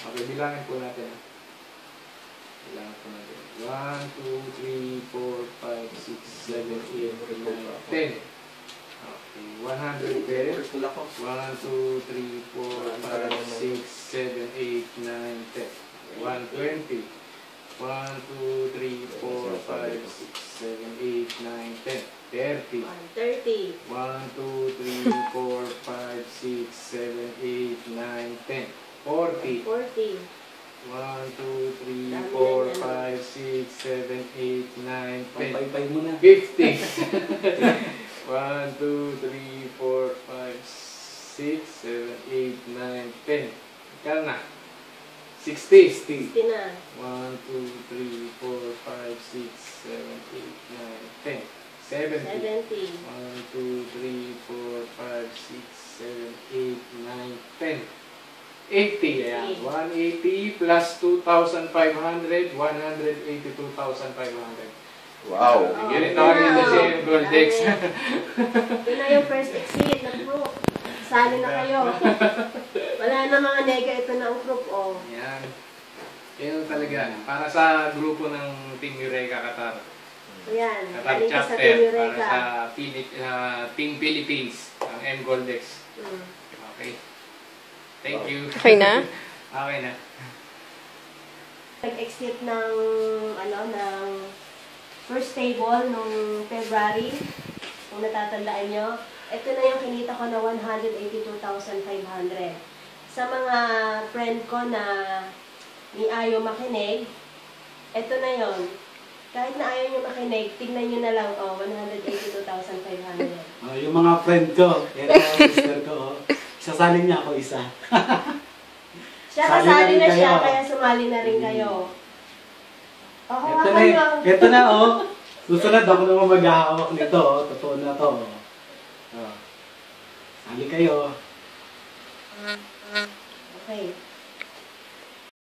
Okay, bilangin po natin. Bilangin po natin. 1, 2, 3, 4, 5, 6, 7, 8, 9, 10. Okay, 100 pesos. 1, 2, 3, 4, 5, 6, 7, 8, 9, 10. 120. 1, 2, 3, 4, 5, 6, 7, 8, 9, 10. 30. 130. 1, 2, 3, 4, 5, 6, 7, 8, 9, 10. 40. 40. 1, 2, 3, 4, 5, 6, 7, 8, 9, 10. Pay mo na. 50. 1, 2, 3, 4, 5, 6, 7, 8, 9, 10. Ikaw na. 60. 60 na. 1, 2, 3, 4, 5, 6, 7, 8, 9, 10. 70. 70. 1, 2, 3, 4, 5, 6, 7, 8, 9, 10. 80. Ayan. 180 plus 2,500, 182,500. Wow. Yun ito ang yung same Goldex. Yun na yung first exit ng group. Sali na kayo. Wala na mga nega, ito na ang group. Oh. Yan. Yan talaga. Para sa grupo ng Team Eureka Qatar. Ayan. Qatar Galing ka sa chapter. Team Para Eureka. sa Team Philippines. Ang M Goldex. Okay. Thank you. Okay na? Okay na. Nag-exit ng, ng first table nung February. Kung natatandaan nyo. Ito na yung kinita ko na 182,500. Sa mga friend ko na ni ayaw makinig, ito na yon. Kahit na ayaw nyo makinig, tignan nyo na lang, 182,500. Yung mga friend ko, sister ko, sasalin niya ako isa. Siya Sali kasali na na rin siya, kayo. kaya sumali na rin kayo. Ito na, ito na Susunod ako naman maghahawak nito, totoo na to. Sali kayo. Okay.